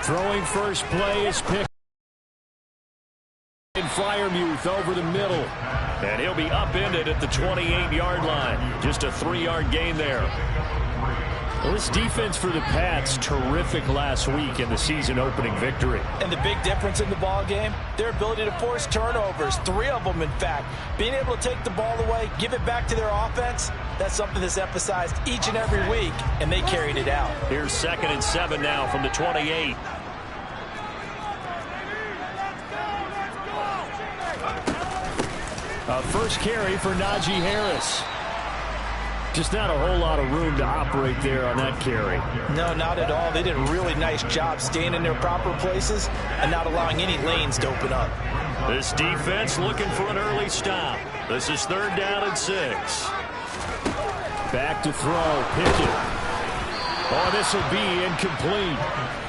Throwing first play is picked. And Freiermuth over the middle. And he'll be upended at the 28-yard line. Just a 3-yard gain there. Well, this defense for the Pats, terrific last week in the season-opening victory. And the big difference in the ball game, their ability to force turnovers, 3 of them, in fact. Being able to take the ball away, give it back to their offense, that's something that's emphasized each and every week, and they carried it out. Here's 2nd and 7 now from the 28. First carry for Najee Harris. Just not a whole lot of room to operate there on that carry. No, not at all. They did a really nice job staying in their proper places and not allowing any lanes to open up. This defense looking for an early stop. This is 3rd down and 6. Back to throw. Pickett. Oh, this will be incomplete.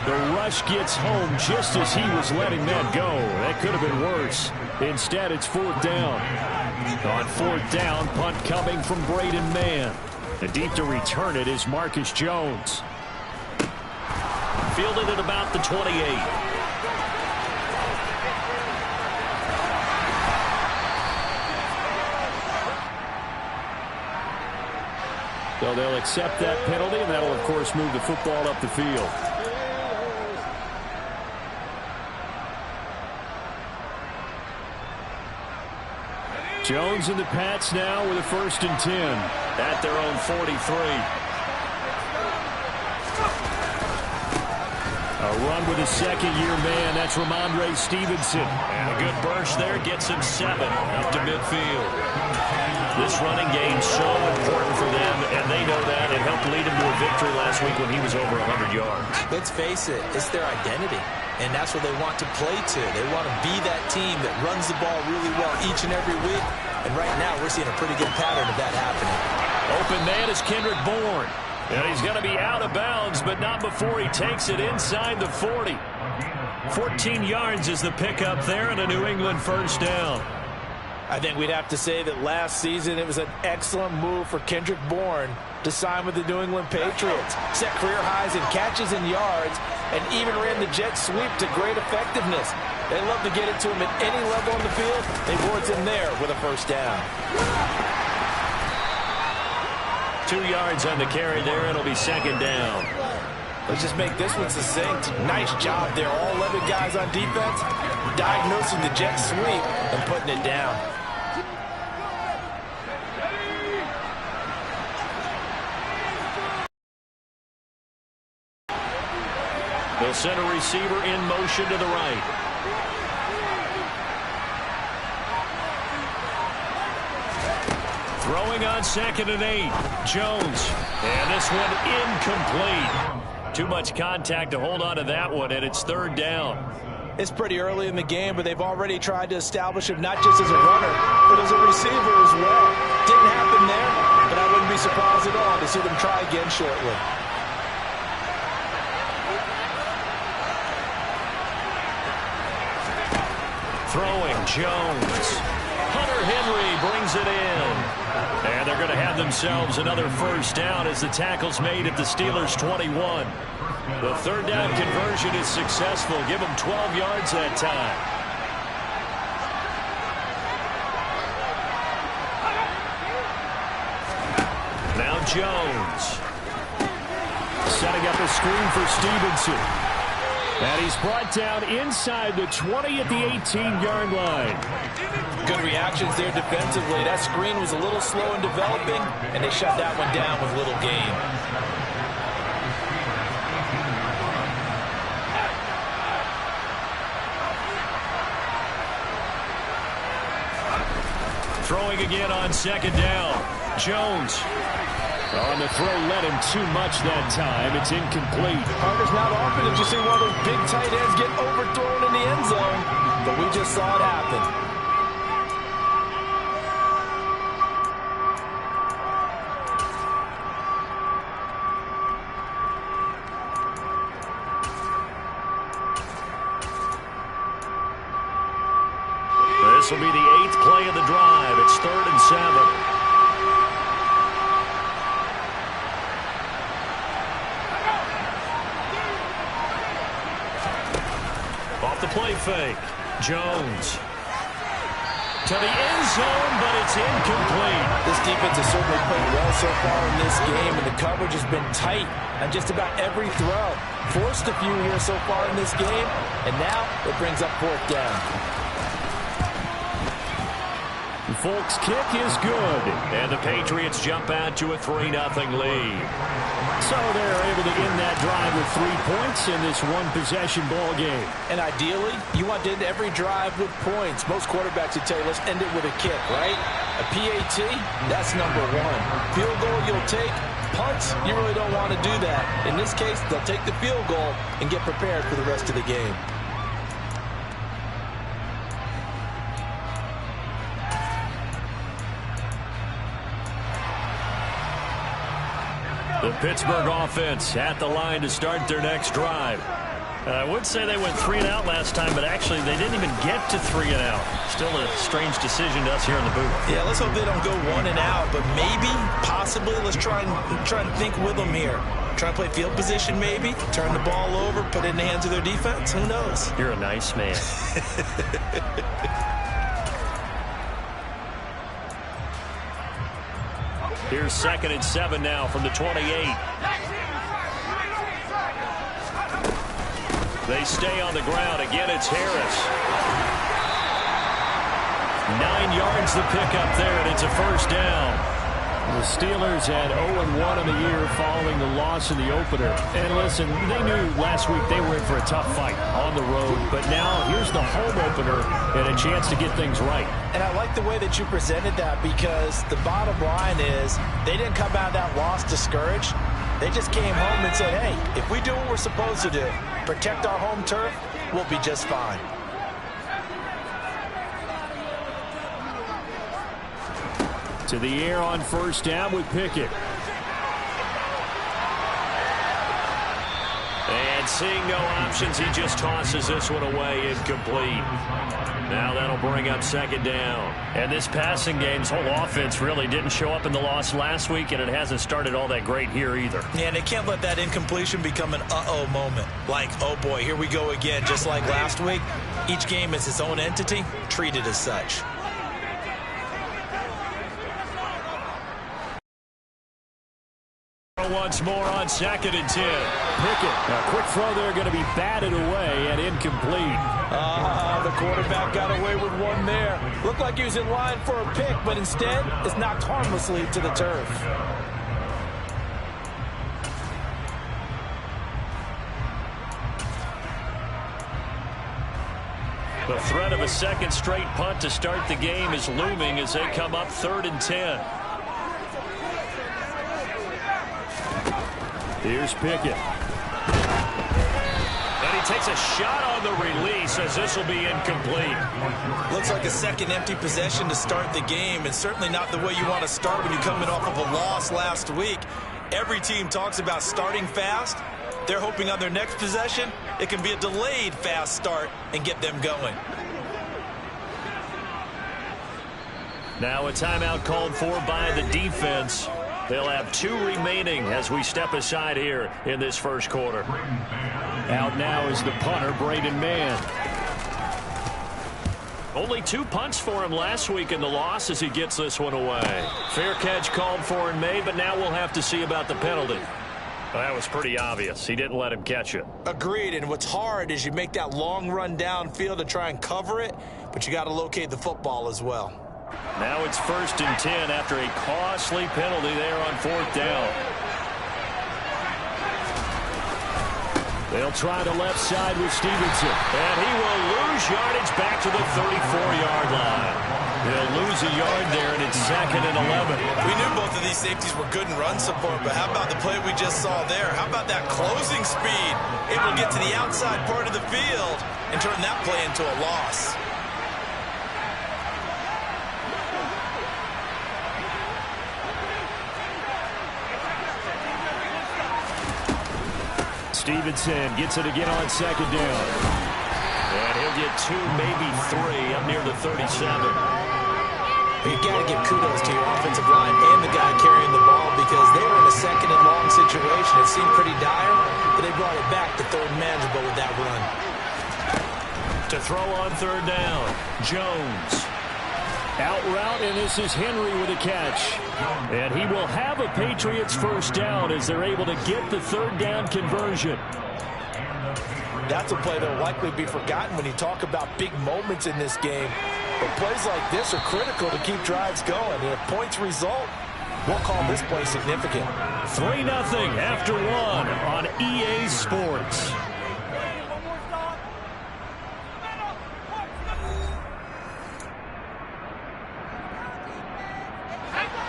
The rush gets home just as he was letting that go. That could have been worse. Instead, it's 4th down. On 4th down, punt coming from Braden Mann. And deep to return it is Marcus Jones. Fielded at about the 28. So they'll accept that penalty, and that'll, of course, move the football up the field. Jones and the Pats now with a 1st and 10 at their own 43. A run with a 2nd-year man. That's Ramondre Stevenson. And a good burst there gets him 7 up to midfield. This running game so important for them, and they know that. It helped lead him to a victory last week when he was over 100 yards. Let's face it, it's their identity. And that's what they want to play to. They want to be that team that runs the ball really well each and every week. And right now, we're seeing a pretty good pattern of that happening. Open man is Kendrick Bourne. And he's going to be out of bounds, but not before he takes it inside the 40. 14 yards is the pickup there and a New England 1st down. I think we'd have to say that last season it was an excellent move for Kendrick Bourne to sign with the New England Patriots. Set career highs in catches and yards, and even ran the jet sweep to great effectiveness. They love to get it to him at any level on the field. They boards him there with a 1st down. 2 yards on the carry there. It'll be 2nd down. Let's just make this one succinct. Nice job there. All 11 guys on defense diagnosing the jet sweep and putting it down. They'll send a receiver in motion to the right. Throwing on 2nd and 8. Jones. And this one incomplete. Too much contact to hold on to that one, and it's 3rd down. It's pretty early in the game, but they've already tried to establish him not just as a runner, but as a receiver as well. Didn't happen there, but I wouldn't be surprised at all to see them try again shortly. Throwing, Jones. Hunter Henry brings it in. And they're going to have themselves another 1st down as the tackle's made at the Steelers' 21. The 3rd down conversion is successful. Give them 12 yards that time. Now Jones. Setting up a screen for Stevenson. And he's brought down inside the 20 at the 18-yard line. Good reactions there defensively. That screen was a little slow in developing, and they shut that one down with little gain. Throwing again on 2nd down. Jones. On the throw, led him too much that time. It's incomplete. It's not often that you see one of those big tight ends get overthrown in the end zone, but we just saw it happen. This will be the 8th play of the drive. It's 3rd and 7. fake. Jones to the end zone, but it's incomplete. This defense has certainly played well so far in this game, and the coverage has been tight on just about every throw. Forced a few here so far in this game, and now it brings up fourth down. Folk's kick is good, and the Patriots jump out to a 3-0 lead. So they're able to end that drive with 3 points in this one-possession ball game. And ideally, you want to end every drive with points. Most quarterbacks would tell you, let's end it with a kick, right? A PAT, that's number one. Field goal you'll take. Punts, you really don't want to do that. In this case, they'll take the field goal and get prepared for the rest of the game. The Pittsburgh offense at the line to start their next drive. I would say they went 3 and out last time, but actually they didn't even get to 3 and out. Still a strange decision to us here in the booth. Yeah, let's hope they don't go 1 and out, but maybe, possibly, let's try and think with them here. Try and play field position maybe, turn the ball over, put it in the hands of their defense. Who knows? You're a nice man. Here's 2nd and 7 now from the 28. They stay on the ground. Again, it's Harris. 9 yards the pickup there, and it's a first down. The Steelers had 0-1 on the year following the loss in the opener. And listen, they knew last week they were in for a tough fight on the road. But now here's the home opener and a chance to get things right. And I like the way that you presented that, because the bottom line is they didn't come out of that loss discouraged. They just came home and said, hey, if we do what we're supposed to do, protect our home turf, we'll be just fine. To the air on first down with Pickett. And seeing no options, he just tosses this one away, incomplete. Now that'll bring up 2nd down. And this passing game's whole offense really didn't show up in the loss last week, and it hasn't started all that great here either. Yeah, and they can't let that incompletion become an uh-oh moment. Like, oh boy, here we go again, just like last week. Each game is its own entity, treated as such. Once more on 2nd and 10. Pickett, a quick throw there, going to be batted away and incomplete. The quarterback got away with one there. Looked like he was in line for a pick, but instead it's knocked harmlessly to the turf. The threat of a second straight punt to start the game is looming as they come up 3rd and 10. Here's Pickett. And he takes a shot on the release as this will be incomplete. Looks like a second empty possession to start the game, and certainly not the way you want to start when you're coming off of a loss last week. Every team talks about starting fast. They're hoping on their next possession it can be a delayed fast start and get them going. Now a timeout called for by the defense. They'll have 2 remaining as we step aside here in this first quarter. Out now is the punter, Braden Mann. Only 2 punts for him last week in the loss as he gets this one away. Fair catch called for and made, but now we'll have to see about the penalty. Well, that was pretty obvious. He didn't let him catch it. Agreed, and what's hard is you make that long run downfield to try and cover it, but you got to locate the football as well. Now it's 1st and 10 after a costly penalty there on 4th down. They'll try the left side with Stevenson. And he will lose yardage back to the 34-yard line. They'll lose a yard there, and it's 2nd and 11. We knew both of these safeties were good in run support, but how about the play we just saw there? How about that closing speed? Able to get to the outside part of the field and turn that play into a loss. Stevenson gets it again on 2nd down. And he'll get 2, maybe 3 up near the 37. You got to give kudos to your offensive line and the guy carrying the ball, because they were in a 2nd and long situation. It seemed pretty dire, but they brought it back to 3rd and manageable with that run. To throw on third down, Jones. Out route, and this is Henry with a catch. And he will have a Patriots first down as they're able to get the third down conversion. That's a play that will likely be forgotten when you talk about big moments in this game. But plays like this are critical to keep drives going. And if points result, we'll call this play significant. 3-0 after one on EA Sports.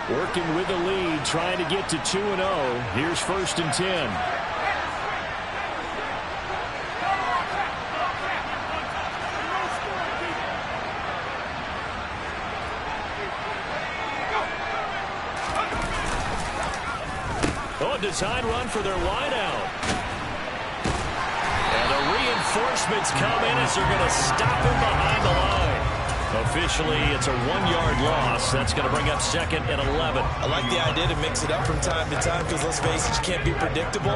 Working with the lead, trying to get to 2-0. Here's 1st and 10. Oh, a design run for their wideout. And the reinforcements come in as they're going to stop him behind the line. Officially, it's a 1-yard loss. That's going to bring up 2nd and 11. I like the idea to mix it up from time to time because, let's face it, you can't be predictable.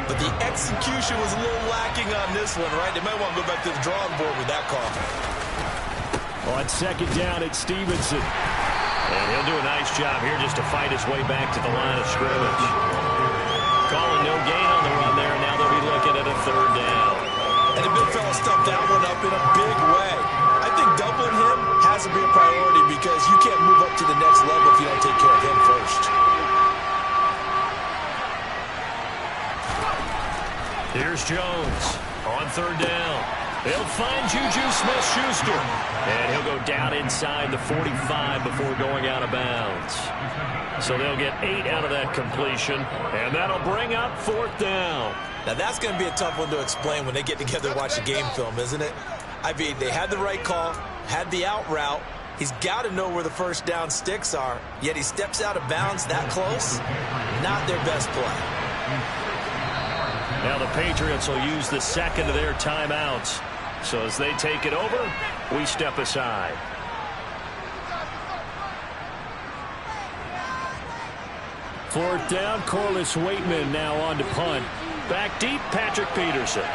But the execution was a little lacking on this one, right? They might want to go back to the drawing board with that call. On 2nd down, it's Stevenson. And he'll do a nice job here just to fight his way back to the line of scrimmage. Calling no gain on the run there. Now they'll be looking at a 3rd down. And the big fella stuffed that one up in a big way. I think doubling him has to be a priority because you can't move up to the next level if you don't take care of him first. Here's Jones on 3rd down. They'll find Juju Smith-Schuster. And he'll go down inside the 45 before going out of bounds. So they'll get 8 out of that completion. And that'll bring up 4th down. Now that's going to be a tough one to explain when they get together and watch the game film, isn't it? I mean, they had the right call, had the out route. He's got to know where the first down sticks are, yet he steps out of bounds that close. Not their best play. Now the Patriots will use the 2nd of their timeouts. So as they take it over, we step aside. Fourth down, Corliss Waitman now on to punt. Back deep, Patrick Peterson.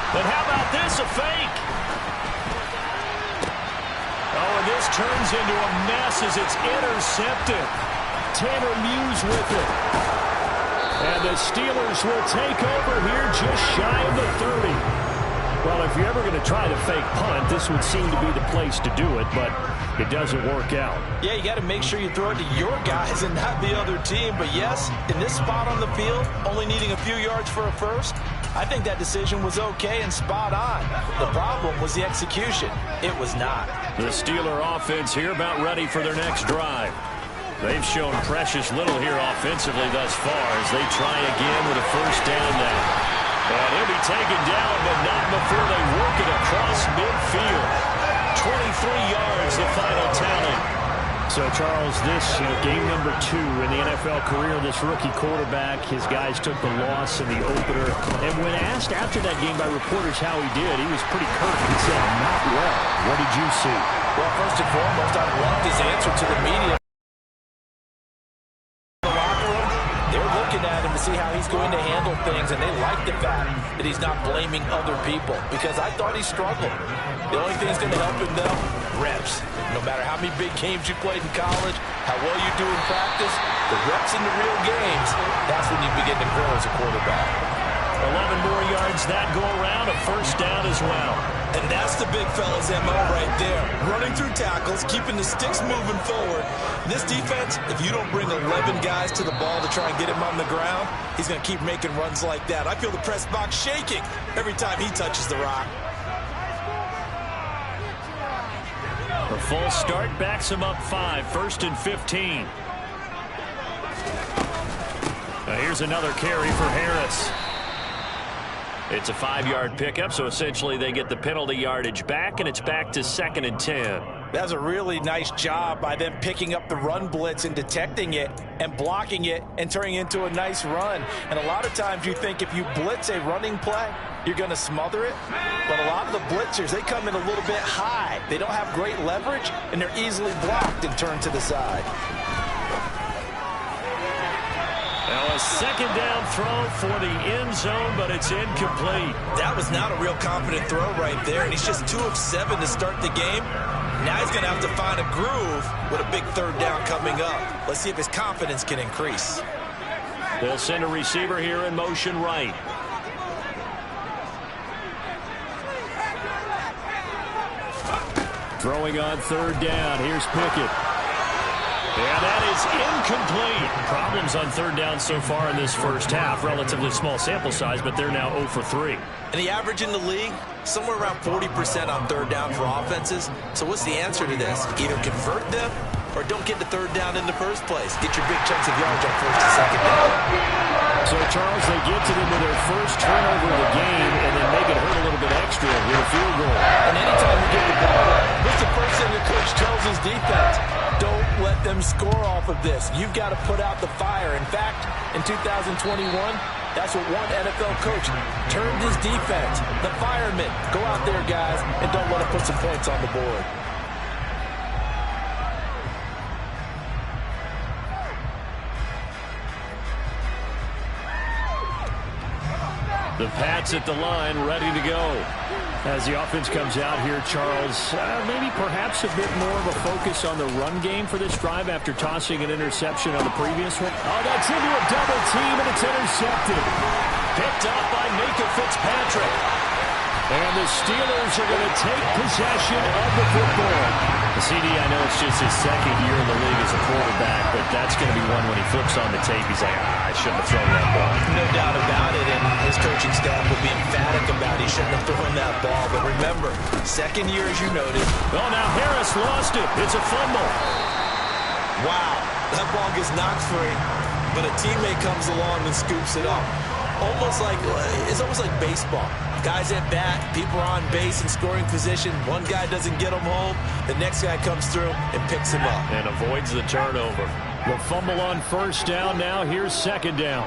But how about this, a fake? Oh, and this turns into a mess as it's intercepted. Tanner Muse with it. And the Steelers will take over here just shy of the 30. Well, if you're ever going to try to fake punt, this would seem to be the place to do it, but it doesn't work out. Yeah, you got to make sure you throw it to your guys and not the other team. But yes, in this spot on the field, only needing a few yards for a first, I think that decision was okay and spot on. The problem was the execution. It was not. The Steeler offense here about ready for their next drive. They've shown precious little here offensively thus far as they try again with a first down now. And he'll be taken down, but not before they work it across midfield. 23 yards, the final tally. So, Charles, this game number 2 in the NFL career of this rookie quarterback. His guys took the loss in the opener. And when asked after that game by reporters how he did, he was pretty curt. He said, not well. What did you see? Well, first and foremost, I loved his answer to the media. At him to see how he's going to handle things, and they like the fact that he's not blaming other people, because I thought he struggled. The only thing that's going to help him, though, reps. No matter how many big games you played in college, how well you do in practice, the reps in the real games, that's when you begin to grow as a quarterback. 11 more yards that go around, a first down as well. And that's the big fella's MO right there. Running through tackles, keeping the sticks moving forward. This defense, if you don't bring 11 guys to the ball to try and get him on the ground, he's going to keep making runs like that. I feel the press box shaking every time he touches the rock. A full start backs him up 5, 1st and 15. Now here's another carry for Harris. It's a 5-yard pickup, so essentially they get the penalty yardage back, and it's back to 2nd and 10. That was a really nice job by them picking up the run blitz and detecting it and blocking it and turning it into a nice run. And a lot of times you think if you blitz a running play, you're going to smother it. But a lot of the blitzers, they come in a little bit high. They don't have great leverage, and they're easily blocked and turned to the side. Now a second down throw for the end zone, but it's incomplete. That was not a real confident throw right there, and he's just 2 of 7 to start the game. Now he's going to have to find a groove with a big third down coming up. Let's see if his confidence can increase. They'll send a receiver here in motion right. Throwing on third down. Here's Pickett. Yeah, that is incomplete. Problems on third down so far in this first half. Relatively small sample size, but they're now 0 for 3. And the average in the league, somewhere around 40% on third down for offenses. So what's the answer to this? Either convert them or don't get the third down in the first place. Get your big chunks of yards on first and second down. So, Charles, they get to them with their first turnover of the game and then make it hurt a little bit extra with a field goal. And anytime you get the ball, what's the first thing the coach tells his defense? Don't let them score off of this. You've got to put out the fire. In fact, in 2021, that's what one NFL coach turned his defense. The firemen. Go out there, guys, and don't let them put some points on the board. The Pats at the line, ready to go. As the offense comes out here, Charles, maybe perhaps a bit more of a focus on the run game for this drive after tossing an interception on the previous one. Oh, that's into a double team, and it's intercepted. Picked up by Micah Fitzpatrick. And the Steelers are going to take possession of the football. CD, I know it's just his second year in the league as a quarterback, but that's going to be one when he flips on the tape, he's like, I shouldn't have thrown that ball. No doubt about it, and his coaching staff will be emphatic about he shouldn't have thrown that ball. But remember, second year, as you noted. Oh, now Harris lost it. It's a fumble. Wow, that ball gets knocked free, but a teammate comes along and scoops it up. It's almost like baseball. Guys at bat, people are on base in scoring position. One guy doesn't get him home. The next guy comes through and picks him up. And avoids the turnover. The fumble on first down now. Here's second down.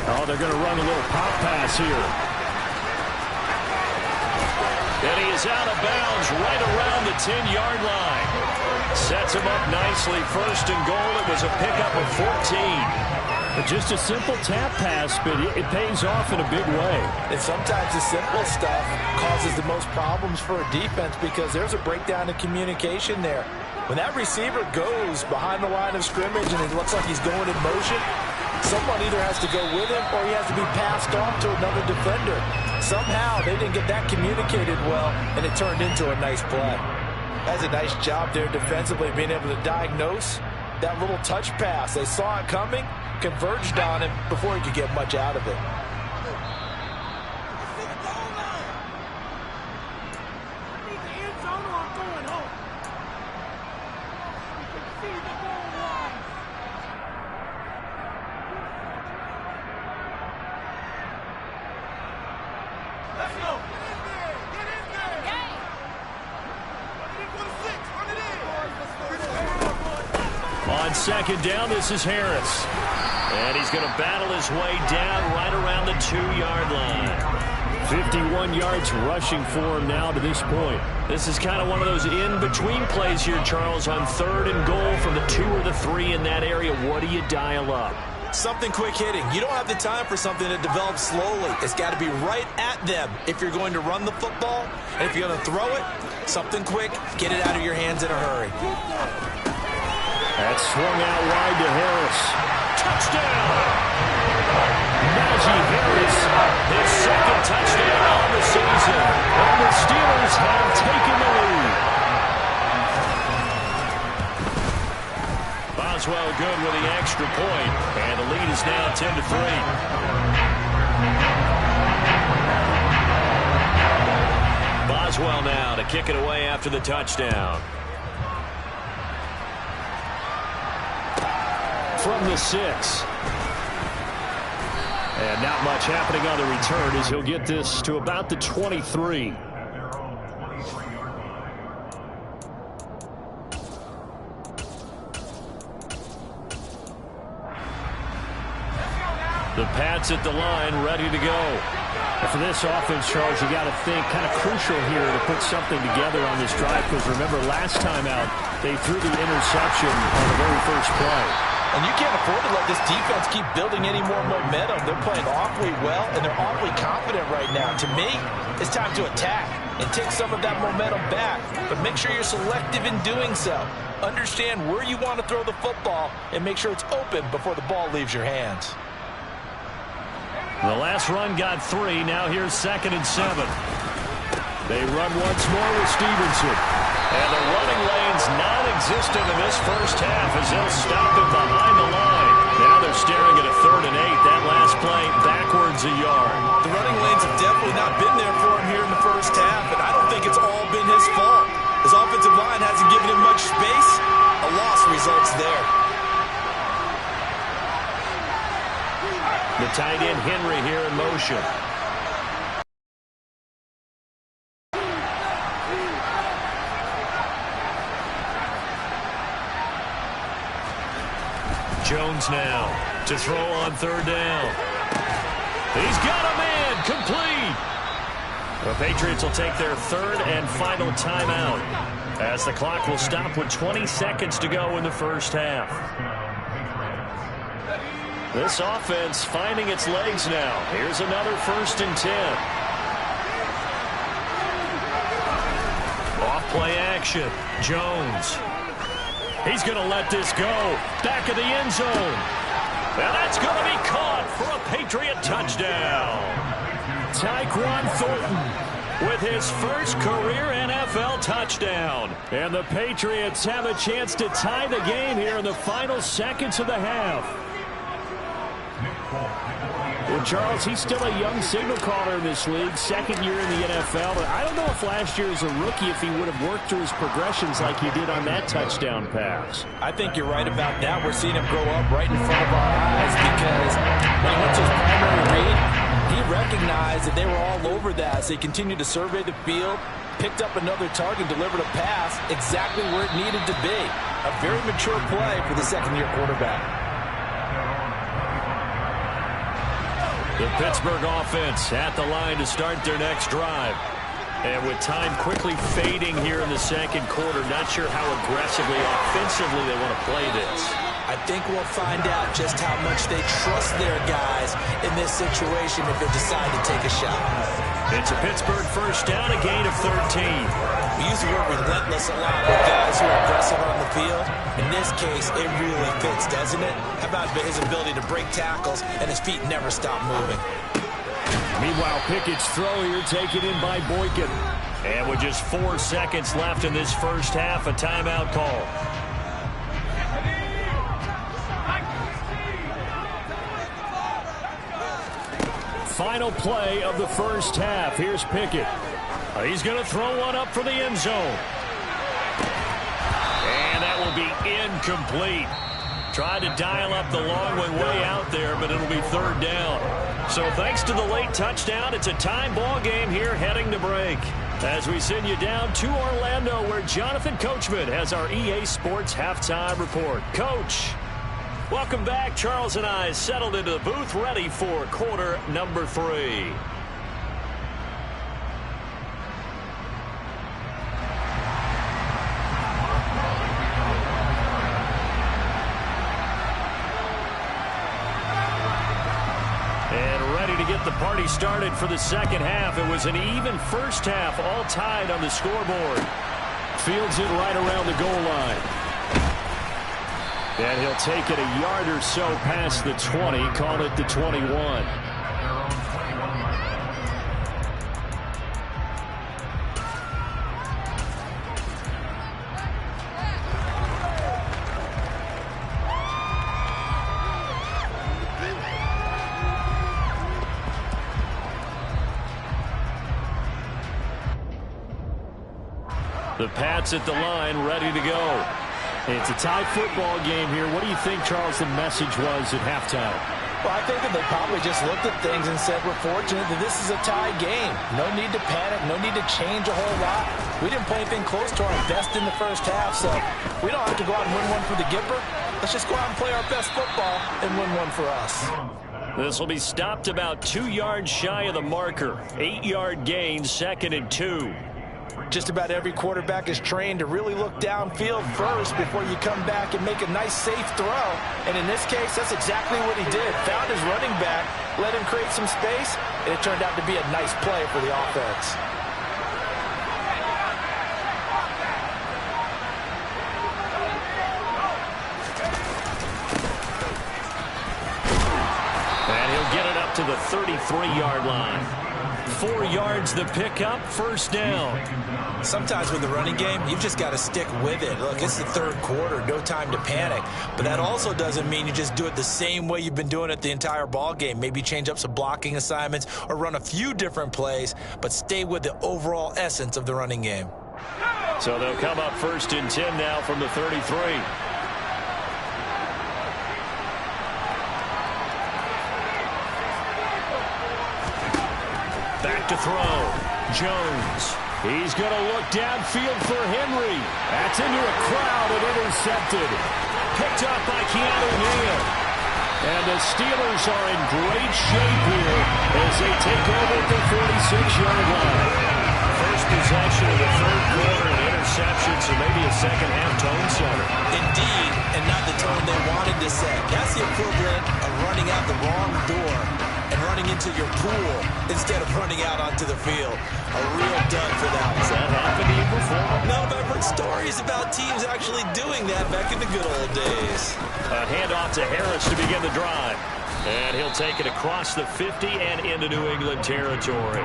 Oh, they're going to run a little pop pass here. And he is out of bounds right around the 10-yard line. Sets him up nicely. First and goal. It was a pickup of 14. Just a simple tap pass, but it pays off in a big way. And sometimes the simple stuff causes the most problems for a defense because there's a breakdown in communication there. When that receiver goes behind the line of scrimmage and it looks like he's going in motion, someone either has to go with him or he has to be passed off to another defender. Somehow they didn't get that communicated well, and it turned into a nice play. That's a nice job there defensively, being able to diagnose that little touch pass. They saw it coming, converged on him before he could get much out of it. On second down, this is Harris. And he's going to battle his way down right around the 2-yard line. 51 yards rushing for him now to this point. This is kind of one of those in-between plays here, Charles, on third and goal from the 2 or the 3 in that area. What do you dial up? Something quick hitting. You don't have the time for something that develops slowly. It's got to be right at them if you're going to run the football. And if you're going to throw it, something quick, get it out of your hands in a hurry. That's swung out wide to Harris. Touchdown! Najee Harris, his second touchdown on the season. And the Steelers have taken the lead. Boswell good with the extra point, and the lead is now 10-3. Boswell now to kick it away after the touchdown. From the 6. And not much happening on the return as he'll get this to about the 23. The Pats at the line, ready to go. And for this offense, Charles, you got to think kind of crucial here to put something together on this drive, because remember last time out they threw the interception on the very first play. And you can't afford to let this defense keep building any more momentum. They're playing awfully well, and they're awfully confident right now. To me, it's time to attack and take some of that momentum back. But make sure you're selective in doing so. Understand where you want to throw the football and make sure it's open before the ball leaves your hands. The last run got 3. Now here's 2nd and 7. They run once more with Stevenson. And the running lane's non-existent in this first half as they'll stop him behind the line. Now they're staring at a 3rd and 8. That last play backwards a yard. The running lanes have definitely not been there for him here in the first half, and I don't think it's all been his fault. His offensive line hasn't given him much space. A loss results there. The tight end Henry here in motion. Jones now to throw on 3rd down. He's got a man, complete. The Patriots will take their 3rd and final timeout as the clock will stop with 20 seconds to go in the first half. This offense finding its legs now. Here's another 1st and 10. Off play action. Jones. He's going to let this go. Back of the end zone. And that's going to be caught for a Patriot touchdown. Tyquan Thornton with his first career NFL touchdown. And the Patriots have a chance to tie the game here in the final seconds of the half. Well, Charles, he's still a young signal caller in this league, 2nd year in the NFL. But I don't know if last year as a rookie, if he would have worked through his progressions like he did on that touchdown pass. I think you're right about that. We're seeing him grow up right in front of our eyes because when he went to his primary read, he recognized that they were all over that. So he continued to survey the field, picked up another target, delivered a pass exactly where it needed to be. A very mature play for the 2nd-year quarterback. The Pittsburgh offense at the line to start their next drive. And with time quickly fading here in the 2nd quarter, not sure how aggressively, offensively they want to play this. I think we'll find out just how much they trust their guys in this situation if they decide to take a shot. It's a Pittsburgh 1st down, a gain of 13. We use the word relentless a lot with guys who are aggressive on the field. In this case, it really fits, doesn't it? How about his ability to break tackles and his feet never stop moving? Meanwhile, Pickett's throw here taken in by Boykin. And with just 4 seconds left in this first half, a timeout call. Final play of the first half. Here's Pickett. He's going to throw one up for the end zone. And that will be incomplete. Tried to dial up the long one way out there, but it'll be 3rd down. So thanks to the late touchdown, it's a tie ball game here heading to break. As we send you down to Orlando, where Jonathan Coachman has our EA Sports halftime report. Coach, welcome back. Charles and I settled into the booth ready for quarter number 3. Get the party started for the 2nd half. It was an even first half, all tied on the scoreboard. Fields it right around the goal line. And he'll take it a yard or so past the 20, call it the 21. The Pats at the line, ready to go. It's a tie football game here. What do you think, Charles, the message was at halftime? Well, I think that they probably just looked at things and said, we're fortunate that this is a tie game. No need to panic, no need to change a whole lot. We didn't play anything close to our best in the first half, so we don't have to go out and win one for the Gipper. Let's just go out and play our best football and win one for us. This will be stopped about 2 yards shy of the marker. 8-yard gain, 2nd and 2. Just about every quarterback is trained to really look downfield first before you come back and make a nice, safe throw. And in this case, that's exactly what he did. Found his running back, let him create some space, and it turned out to be a nice play for the offense. And he'll get it up to the 33-yard line. 4 yards the pickup, 1st down. Sometimes with the running game, you've just got to stick with it. Look, it's the 3rd quarter, no time to panic. But that also doesn't mean you just do it the same way you've been doing it the entire ball game. Maybe change up some blocking assignments or run a few different plays, but stay with the overall essence of the running game. So they'll come up 1st and 10 now from the 33. Back to throw. Jones. He's going to look downfield for Henry. That's into a crowd and intercepted. Picked up by Keanu Neal. And the Steelers are in great shape here as they take over at the 46-yard line. First possession of the 3rd quarter, an interception, so maybe a second-half tone setter. Indeed, and not the tone they wanted to set. That's the equivalent of running out the wrong door and running into your pool instead of running out onto the field. A real dud for that. Has that happened to you before? No, but I've heard stories about teams actually doing that back in the good old days. A handoff to Harris to begin the drive. And he'll take it across the 50 and into New England territory.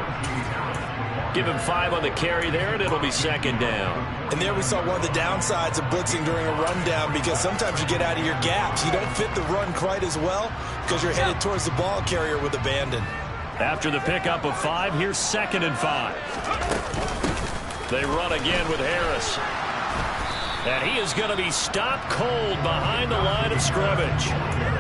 Give him 5 on the carry there, and it'll be 2nd down. And there we saw one of the downsides of blitzing during a rundown, because sometimes you get out of your gaps. You don't fit the run quite as well because you're headed towards the ball carrier with abandon. After the pickup of 5, here's 2nd and 5. They run again with Harris. And he is going to be stopped cold behind the line of scrimmage.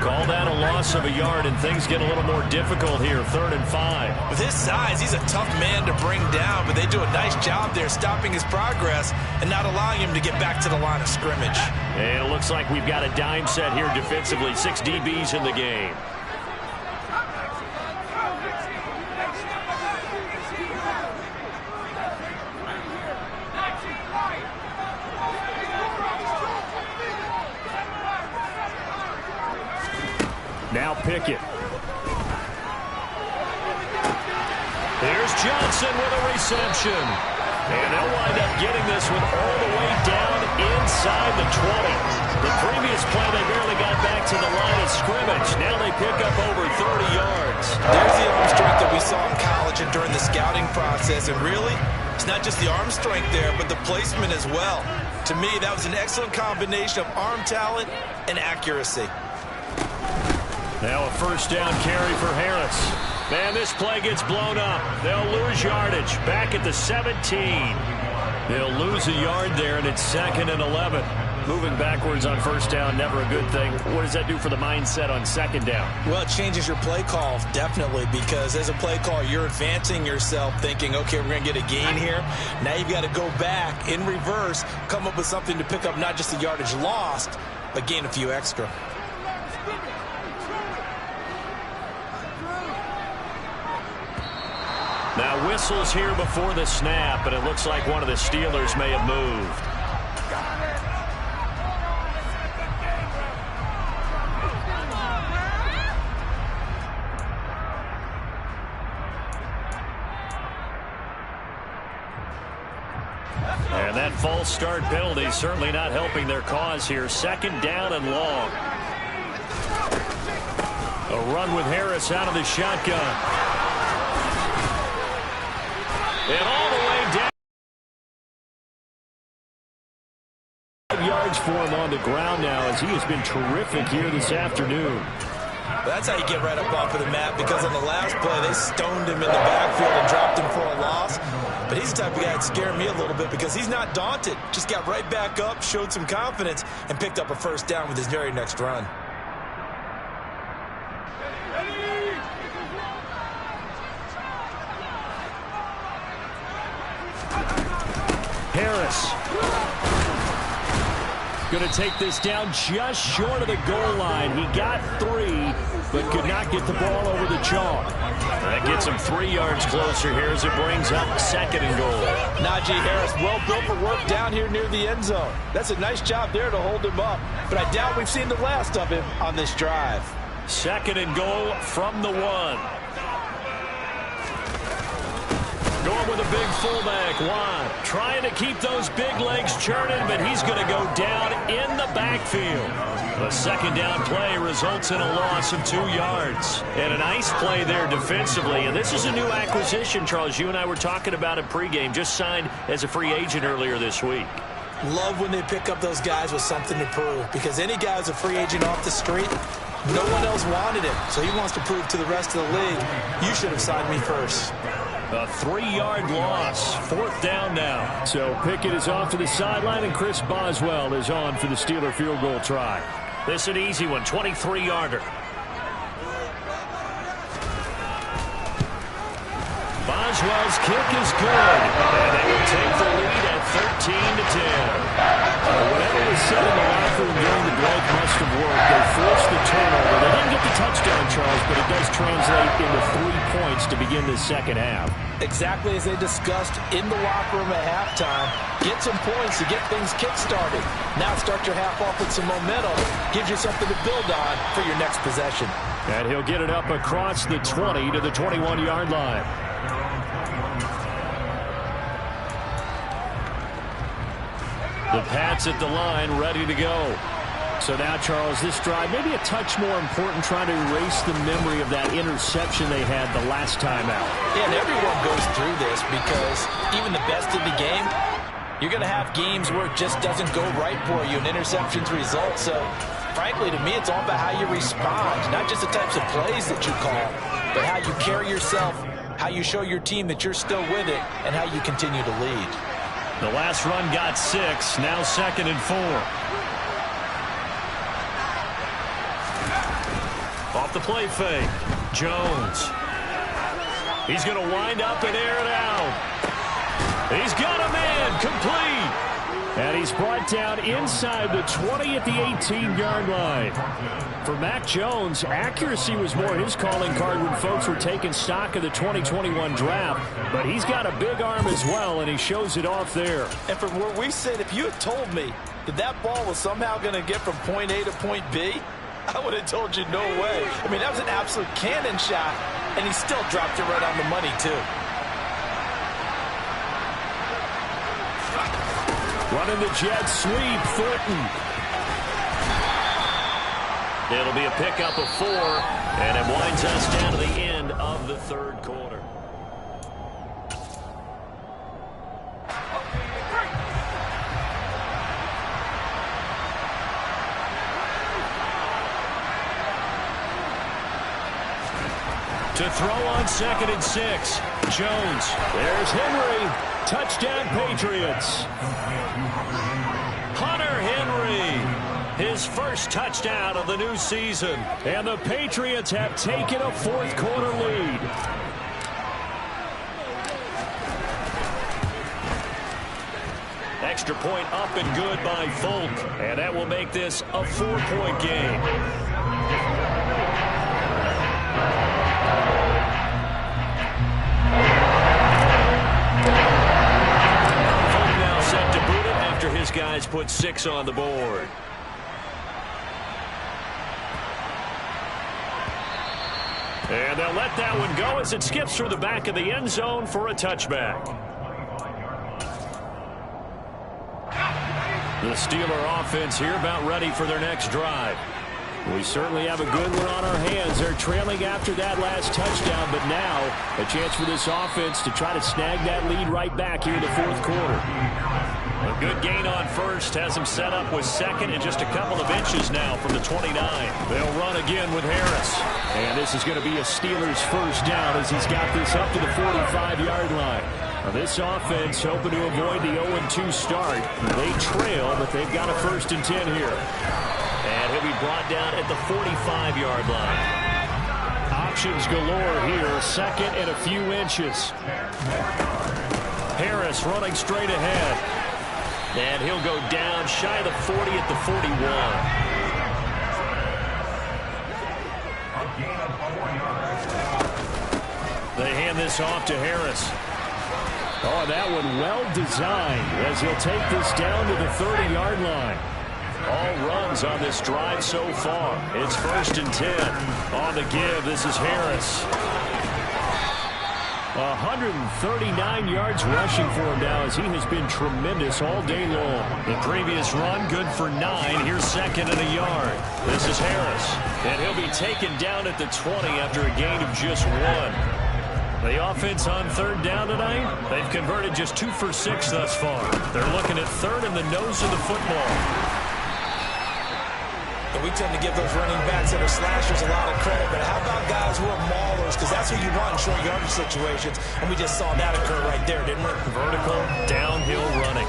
Call that a loss of a yard, and things get a little more difficult here, 3rd and 5. With his size, he's a tough man to bring down, but they do a nice job there stopping his progress and not allowing him to get back to the line of scrimmage. And it looks like we've got a dime set here defensively. 6 DBs in the game. Now Pickett. Here's Johnson with a reception. And they'll wind up getting this one all the way down inside the 20. The previous play, they barely got back to the line of scrimmage. Now they pick up over 30 yards. There's the arm strength that we saw in college and during the scouting process. And really, it's not just the arm strength there, but the placement as well. To me, that was an excellent combination of arm talent and accuracy. Now a 1st down carry for Harris. Man, this play gets blown up. They'll lose yardage. Back at the 17. They'll lose a yard there, and it's 2nd and 11. Moving backwards on 1st down, never a good thing. What does that do for the mindset on 2nd down? Well, it changes your play call, definitely, because as a play call, you're advancing yourself thinking, okay, we're going to get a gain here. Now you've got to go back in reverse, come up with something to pick up not just the yardage lost, but gain a few extra. Now whistles here before the snap, but it looks like one of the Steelers may have moved. And that false start penalty certainly not helping their cause here. 2nd down and long. A run with Harris out of the shotgun. And all the way down. 5 yards for him on the ground now, as he has been terrific here this afternoon. That's how you get right up off of the mat, because on the last play, they stoned him in the backfield and dropped him for a loss. But he's the type of guy that scared me a little bit, because he's not daunted. Just got right back up, showed some confidence, and picked up a 1st down with his very next run. Harris. Going to take this down just short of the goal line. He got 3, but could not get the ball over the chalk. That gets him 3 yards closer here as it brings up 2nd and goal. Najee Harris, well built for work down here near the end zone. That's a nice job there to hold him up, but I doubt we've seen the last of him on this drive. 2nd and goal from the 1. Going with a big fullback, Juan. Trying to keep those big legs churning, but he's going to go down in the backfield. The 2nd down play results in a loss of 2 yards. And a nice play there defensively. And this is a new acquisition, Charles. You and I were talking about it pregame. Just signed as a free agent earlier this week. Love when they pick up those guys with something to prove, because any guy who's a free agent off the street, no one else wanted him. So he wants to prove to the rest of the league, you should have signed me first. A 3-yard loss. 4th down now. So Pickett is off to the sideline, and Chris Boswell is on for the Steeler field goal try. This is an easy one, 23-yarder. Boswell's kick is good. And they will take the lead at 13-10. Whatever was said in the locker room during the break must have worked. They forced the turnover. They didn't get the touchdown, Charles, but it does translate into 3 points to begin the second half. Exactly as they discussed in the locker room at halftime. Get some points to get things kick-started. Now start your half off with some momentum. Gives you something to build on for your next possession. And he'll get it up across the 20 to the 21-yard line. The Pats at the line, ready to go. So now, Charles, this drive maybe a touch more important, trying to erase the memory of that interception they had the last time out. Yeah, and everyone goes through this because even the best in the game, you're going to have games where it just doesn't go right for you and interceptions result. So, frankly, to me, it's all about how you respond, not just the types of plays that you call, but how you carry yourself, how you show your team that you're still with it, and how you continue to lead. The last run got 6, now 2nd and 4. Off the play fake, Jones. He's going to wind up and air it out. He's got a man, complete. And he's brought down inside the 20 at the 18-yard line. For Mac Jones, accuracy was more his calling card when folks were taking stock of the 2021 draft. But he's got a big arm as well, and he shows it off there. And from where we sit, if you had told me that that ball was somehow going to get from point A to point B, I would have told you no way. I mean, that was an absolute cannon shot, and he still dropped it right on the money, too. Running the jet sweep, Thornton. It'll be a pickup of 4, and it winds us down to the end of the 3rd quarter. To throw on 2nd and 6, Jones. There's Henry. Touchdown, Patriots. Hunter Henry, his first touchdown of the new season. And the Patriots have taken a 4th quarter lead. Extra point up and good by Folk. And that will make this a 4-point game. His guys put 6 on the board. And they'll let that one go as it skips through the back of the end zone for a touchback. The Steeler offense here about ready for their next drive. We certainly have a good one on our hands. They're trailing after that last touchdown, but now a chance for this offense to try to snag that lead right back here in the 4th quarter. A good gain on first has him set up with 2nd and just a couple of inches now from the 29. They'll run again with Harris. And this is going to be a Steelers first down as he's got this up to the 45-yard line. Now this offense hoping to avoid the 0-2 start. They trail, but they've got a 1st and 10 here. And he'll be brought down at the 45-yard line. Options galore here. 2nd and a few inches. Harris running straight ahead. And he'll go down shy of the 40 at the 41. They hand this off to Harris. Oh, that one well designed as he'll take this down to the 30-yard line. All runs on this drive so far. It's 1st and 10. On the give, this is Harris. 139 yards rushing for him now as he has been tremendous all day long. The previous run, good for 9. Here's 2nd and a yard. This is Harris. And he'll be taken down at the 20 after a gain of just 1. The offense on 3rd down tonight, they've converted just 2 for 6 thus far. They're looking at 3rd and the nose of the football. And we tend to give those running backs that are slashers a lot of credit, but how about guys who are maulers? Because that's who you want in short yardage situations, and we just saw that occur right there, didn't we? Vertical, downhill running.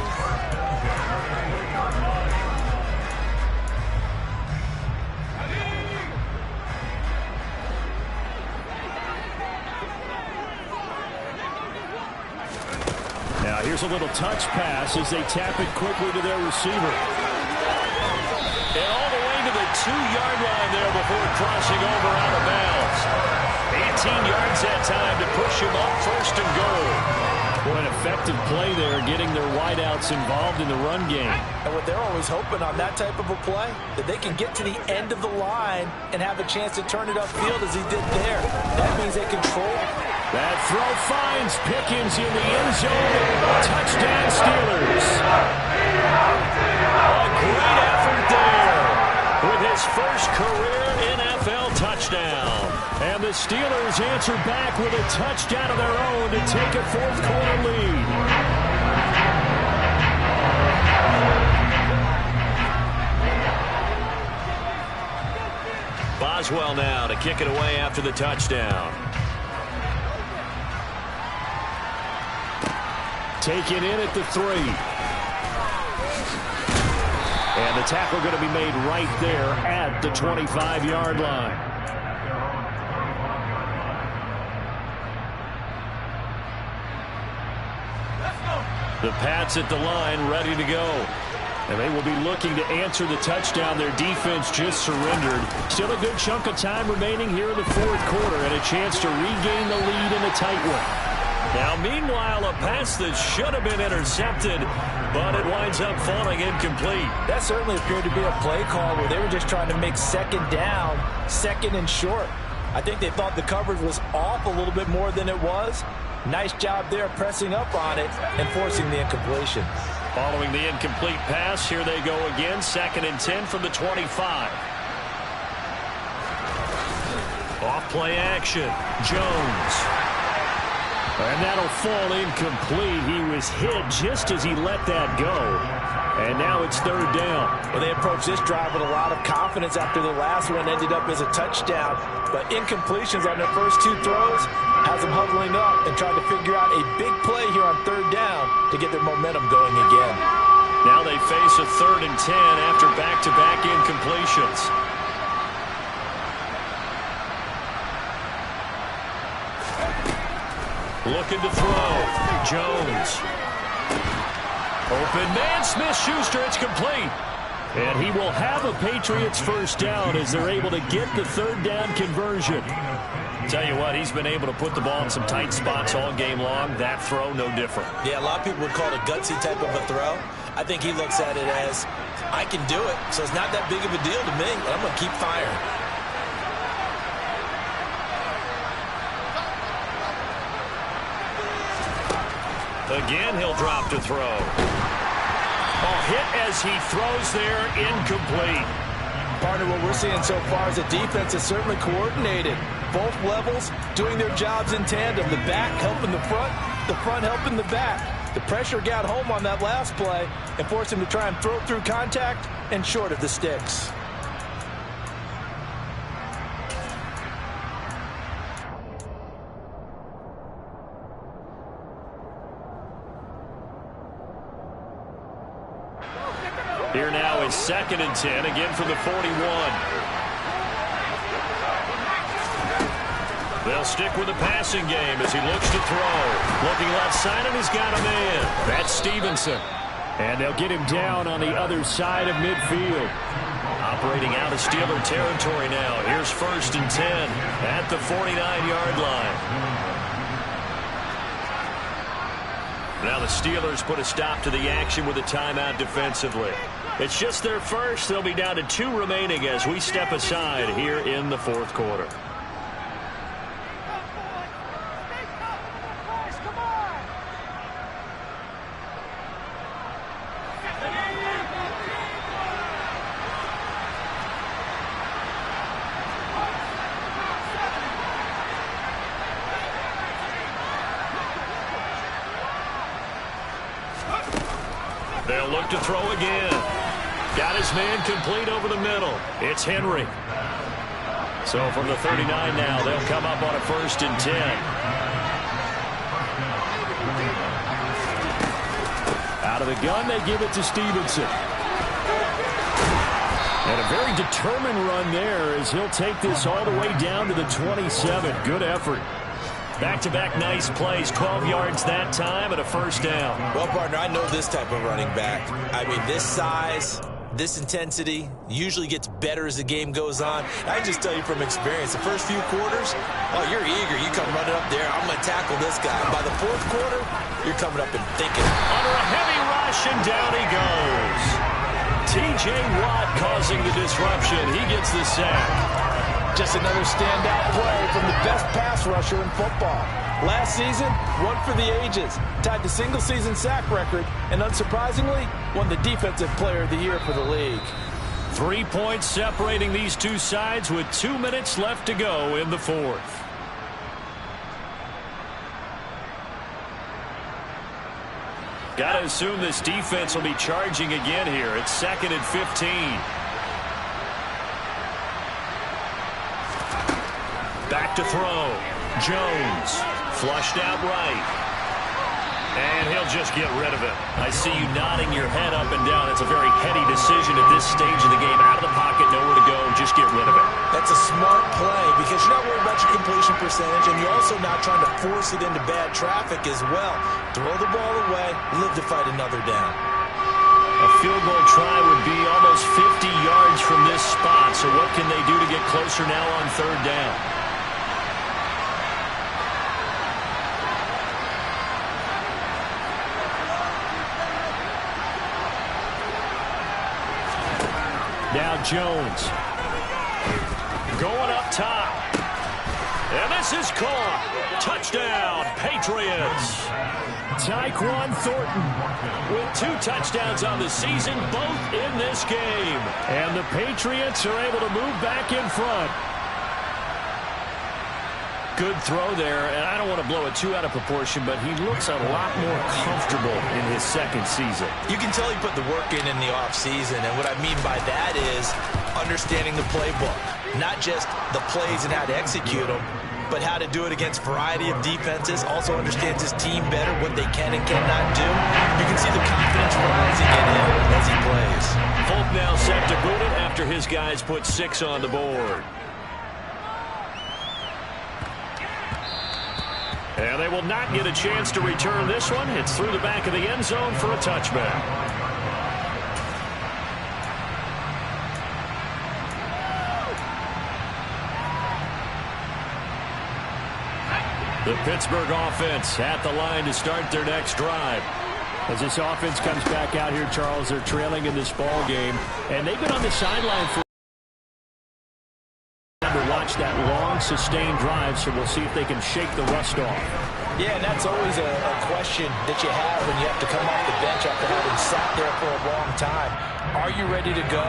Now here's a little touch pass as they tap it quickly to their receiver. And all the way to the 2-yard line there before crossing over out of bounds. 18 yards that time to push him up 1st and goal. What an effective play there, getting their wideouts involved in the run game. And what they're always hoping on that type of a play, that they can get to the end of the line and have a chance to turn it upfield as he did there. That means they control. That throw finds Pickens in the end zone. Touchdown Steelers. A great effort there with his first career NFL touchdown. And the Steelers answer back with a touchdown of their own to take a 4th quarter lead. Boswell now to kick it away after the touchdown. Taken in at the 3. And the tackle going to be made right there at the 25-yard line. The Pats at the line, ready to go. And they will be looking to answer the touchdown. Their defense just surrendered. Still a good chunk of time remaining here in the 4th quarter and a chance to regain the lead in a tight one. Now, meanwhile, a pass that should have been intercepted, but it winds up falling incomplete. That certainly appeared to be a play call where they were just trying to make 2nd down, 2nd and short. I think they thought the coverage was off a little bit more than it was. Nice job there pressing up on it and forcing the incompletion. Following the incomplete pass, here they go again, 2nd and 10 from the 25. Off play action, Jones. And that'll fall incomplete. He was hit just as he let that go. And now it's 3rd down. Well, they approached this drive with a lot of confidence after the last one ended up as a touchdown. But incompletions on their first 2 throws has them huddling up and trying to figure out a big play here on 3rd down to get their momentum going again. Now they face a 3rd and 10 after back-to-back incompletions. Looking to throw. Jones. Open man, Smith-Schuster, it's complete. And he will have a Patriots 1st down as they're able to get the 3rd down conversion. Tell you what, he's been able to put the ball in some tight spots all game long. That throw, no different. Yeah, a lot of people would call it a gutsy type of a throw. I think he looks at it as, I can do it, so it's not that big of a deal to me, and I'm going to keep firing. Again, he'll drop to throw. Hit as he throws there, incomplete. Partner, what we're seeing so far is the defense is certainly coordinated. Both levels doing their jobs in tandem. The back helping the front helping the back. The pressure got home on that last play and forced him to try and throw through contact and short of the sticks. Here now is 2nd and 10, again from the 41. They'll stick with the passing game as he looks to throw. Looking left side, and he's got a man. That's Stevenson. And they'll get him down on the other side of midfield. Operating out of Steeler territory now. Here's 1st and 10 at the 49-yard line. Now the Steelers put a stop to the action with a timeout defensively. It's just their first. They'll be down to 2 remaining as we step aside here in the 4th quarter. They'll look to throw again. Got his man complete over the middle. It's Henry. So from the 39 now, they'll come up on a 1st and 10. Out of the gun, they give it to Stevenson. And a very determined run there as he'll take this all the way down to the 27. Good effort. Back-to-back nice plays, 12 yards that time and a 1st down. Well, partner, I know this type of running back. I mean, this size, this intensity usually gets better as the game goes on. I can just tell you from experience, the first few quarters, oh, you're eager. You come running up there, I'm going to tackle this guy. By the 4th quarter, you're coming up and thinking. Under a heavy rush, and down he goes. T.J. Watt causing the disruption. He gets the sack. Just another standout play from the best pass rusher in football. Last season, one for the ages. Tied the single-season sack record, and unsurprisingly, won the Defensive Player of the Year for the league. 3 points separating these two sides with 2 minutes left to go in the 4th. Got to assume this defense will be charging again here. It's 2nd and 15. Back to throw. Jones. Flushed out right. And he'll just get rid of it. I see you nodding your head up and down. It's a very heady decision at this stage of the game. Out of the pocket, nowhere to go. Just get rid of it. That's a smart play because you're not worried about your completion percentage, and you're also not trying to force it into bad traffic as well. Throw the ball away, live to fight another down. A field goal try would be almost 50 yards from this spot. So what can they do to get closer now on 3rd down? Now Jones. Going up top. And this is caught. Touchdown, Patriots. Tyquan Thornton With 2 touchdowns on the season, both in this game. And the Patriots are able to move back in front. Good throw there, and I don't want to blow it too out of proportion, but he looks a lot more comfortable in his 2nd season. You can tell he put the work in the offseason, and what I mean by that is understanding the playbook. Not just the plays and how to execute them, but how to do it against a variety of defenses. Also understands his team better, what they can and cannot do. You can see the confidence rising in him as he plays. Folk now set to boot it after his guys put 6 on the board. And they will not get a chance to return this one. It's through the back of the end zone for a touchback. The Pittsburgh offense at the line to start their next drive. As this offense comes back out here, Charles, they're trailing in this ball game, and they've been on the sideline for to watch that long, sustained drive, so we'll see if they can shake the rust off. Yeah, and that's always a question that you have when you have to come off the bench after having sat there for a long time. Are you ready to go?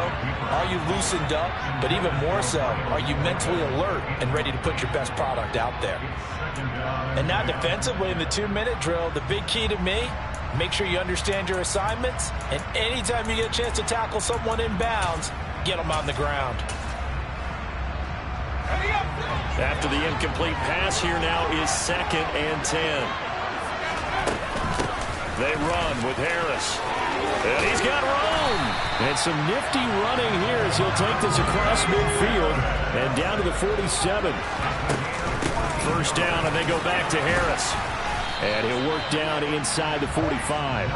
Are you loosened up? But even more so, are you mentally alert and ready to put your best product out there? And now defensively in the 2-minute drill, the big key to me, make sure you understand your assignments, and anytime you get a chance to tackle someone in bounds, get them on the ground. After the incomplete pass, here now is 2nd and 10. They run with Harris. And he's got room. And some nifty running here as he'll take this across midfield and down to the 47. 1st down, and they go back to Harris. And he'll work down inside the 45.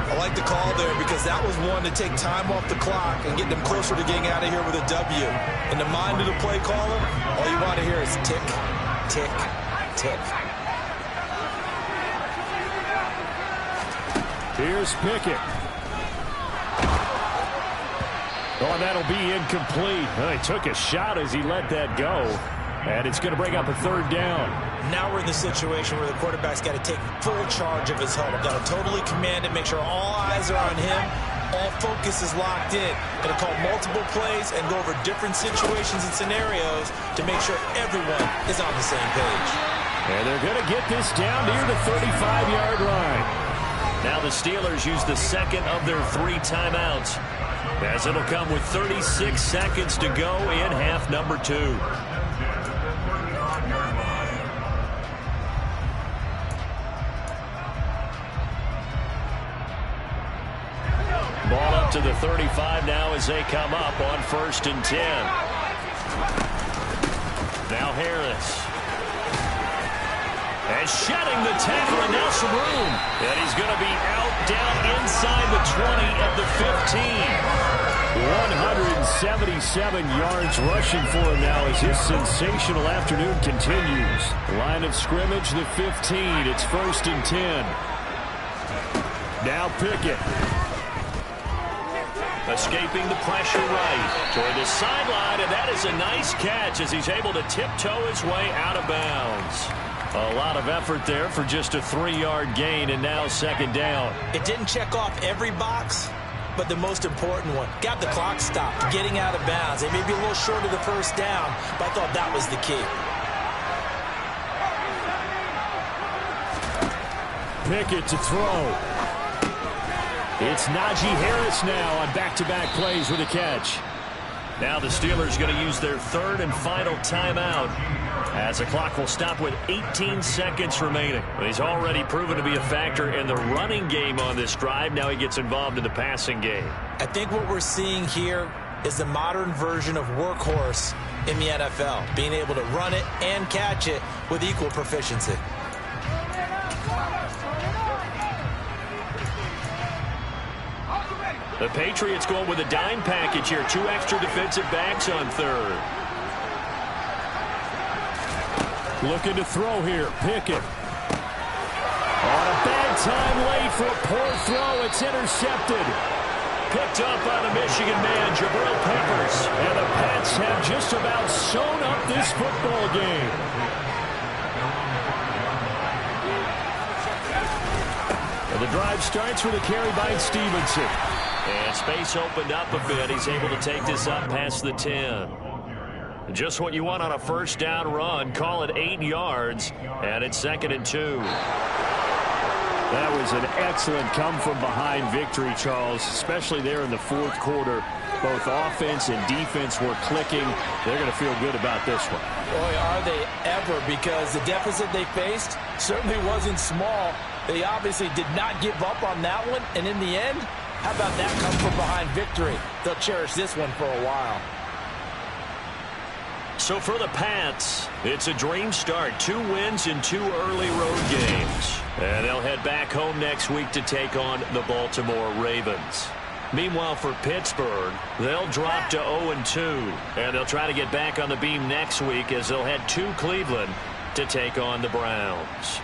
I like the call there because that was one to take time off the clock and get them closer to getting out of here with a W. In the mind of the play caller, all you want to hear is tick, tick, tick. Here's Pickett. Oh, that'll be incomplete. Well, he took a shot as he let that go. And it's going to bring up a third down. Now we're in the situation where the quarterback's got to take full charge of his huddle. Got to totally command it, make sure all eyes are on him. All focus is locked in. Got to call multiple plays and go over different situations and scenarios to make sure everyone is on the same page. And they're going to get this down near the 35-yard line. Now the Steelers use the second of their 3 timeouts, as it'll come with 36 seconds to go in half number 2. Ball up to the 35 now as they come up on 1st and 10. Now Harris. And shedding the tackle, and now some room. And he's going to be out down inside the 20 at the 15. 177 yards rushing for him now as his sensational afternoon continues. Line of scrimmage, the 15. It's 1st and 10. Now Pickett. Escaping the pressure right toward the sideline, and that is a nice catch as he's able to tiptoe his way out of bounds. A lot of effort there for just a 3-yard gain, and now 2nd down. It didn't check off every box, but the most important one. Got the clock stopped, getting out of bounds. They may be a little short of the 1st down, but I thought that was the key. Pickett to throw. It's Najee Harris now on back-to-back plays with a catch. Now the Steelers going to use their 3rd and final timeout, as the clock will stop with 18 seconds remaining. He's already proven to be a factor in the running game on this drive. Now he gets involved in the passing game. I think what we're seeing here is the modern version of workhorse in the NFL, being able to run it and catch it with equal proficiency. The Patriots going with a dime package here. 2 extra defensive backs on 3rd. Looking to throw here. Pickett. On a bad time late for a poor throw. It's intercepted. Picked up by the Michigan man, Jabril Peppers. And the Pats have just about sewn up this football game. And the drive starts with a carry by Stevenson. And space opened up a bit. He's able to take this up past the 10. Just what you want on a 1st down run. Call it 8 yards. And it's 2nd and 2. That was an excellent come-from-behind victory, Charles, especially there in the 4th quarter. Both offense and defense were clicking. They're going to feel good about this one. Boy, are they ever, because the deficit they faced certainly wasn't small. They obviously did not give up on that one, and in the end, how about that come-from-behind victory? They'll cherish this one for a while. So for the Pats, it's a dream start. 2 wins in 2 early road games. And they'll head back home next week to take on the Baltimore Ravens. Meanwhile, for Pittsburgh, they'll drop to 0-2. And they'll try to get back on the beam next week as they'll head to Cleveland to take on the Browns.